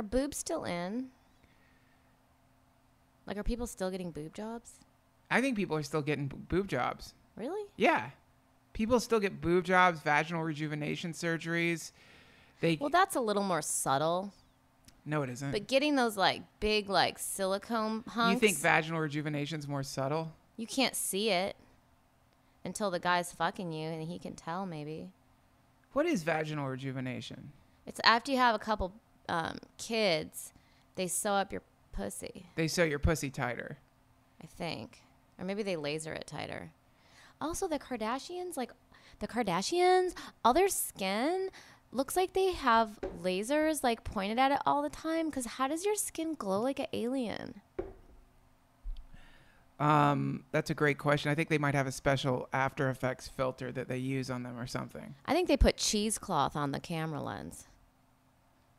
Are boobs still in? Like, are people still getting boob jobs? I think people are still getting boob jobs. Really? Yeah. People still get boob jobs, vaginal rejuvenation surgeries. Well, that's a little more subtle. No, it isn't. But getting those, like, big, like, silicone hunks. You think vaginal rejuvenation's more subtle? You can't see it until the guy's fucking you, and he can tell, maybe. What is vaginal rejuvenation? It's after you have a couple kids, they sew up your pussy. They sew your pussy tighter. I think. Or maybe they laser it tighter. Also, the Kardashians, all their skin looks like they have lasers, like, pointed at it all the time. Because how does your skin glow like an alien? That's a great question. I think they might have a special After Effects filter that they use on them or something. I think they put cheesecloth on the camera lens.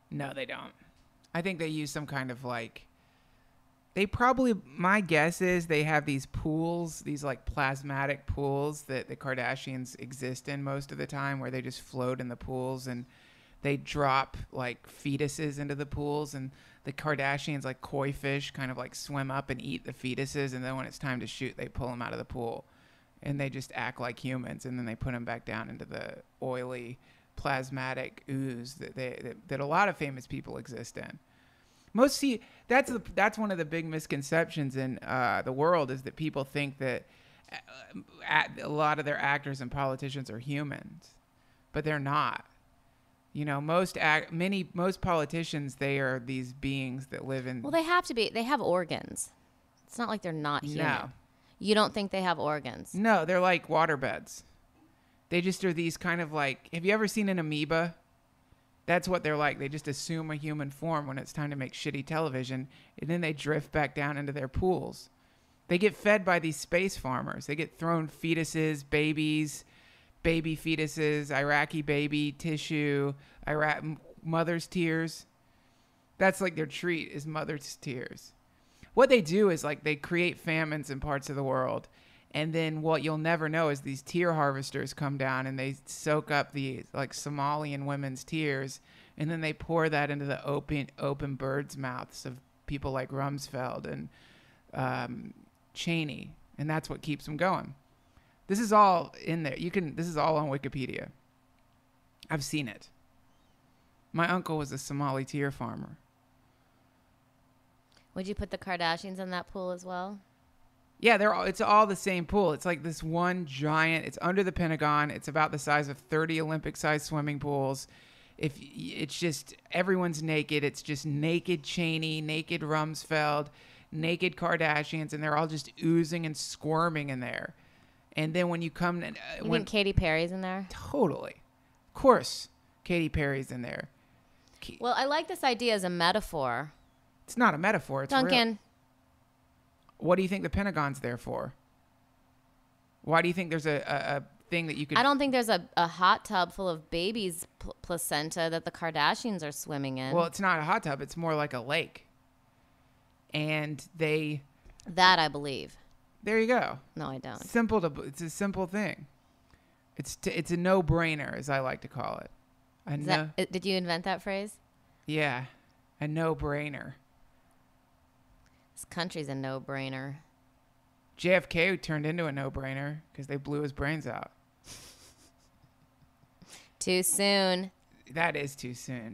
No, they don't. I think they use some kind of like... They probably... My guess is they have these pools, these like plasmatic pools that the Kardashians exist in most of the time, where they just float in the pools and they drop like fetuses into the pools, and the Kardashians, like koi fish, kind of like swim up and eat the fetuses, and then when it's time to shoot, they pull them out of the pool, and they just act like humans, and then they put them back down into the oily plasmatic ooze that a lot of famous people exist in. That's one of the big misconceptions in the world, is that people think that a lot of their actors and politicians are humans, but they're not. You know, most politicians, they are these beings that live in... Well, they have to be. They have organs. It's not like they're not human. No. You don't think they have organs? No, they're like water beds. They just are these kind of like... Have you ever seen an amoeba? That's what they're like. They just assume a human form when it's time to make shitty television, and then they drift back down into their pools. They get fed by these space farmers. They get thrown fetuses, baby fetuses, Iraqi baby tissue, mother's tears. That's like their treat, is mother's tears. What they do is like they create famines in parts of the world. And then what you'll never know is these tear harvesters come down and they soak up the like Somalian women's tears. And then they pour that into the open birds' mouths of people like Rumsfeld and Cheney. And that's what keeps them going. This is all in there. This is all on Wikipedia. I've seen it. My uncle was a Somali tear farmer. Would you put the Kardashians in that pool as well? Yeah, it's all the same pool. It's like this one giant, it's under the Pentagon. It's about the size of 30 Olympic-sized swimming pools. It's just, everyone's naked. It's just naked Cheney, naked Rumsfeld, naked Kardashians, and they're all just oozing and squirming in there. And then when you come... You think Katy Perry's in there? Totally. Of course, Katy Perry's in there. Well, I like this idea as a metaphor. It's not a metaphor. It's Duncan. Real. What do you think the Pentagon's there for? Why do you think there's a thing that you could... I don't think there's a hot tub full of babies' placenta that the Kardashians are swimming in. Well, it's not a hot tub. It's more like a lake. And they... That I believe. There you go. No, I don't. It's a simple thing. It's a no-brainer, as I like to call it. Did you invent that phrase? Yeah, a no-brainer. This country's a no-brainer. JFK turned into a no-brainer because they blew his brains out. Too soon. That is too soon.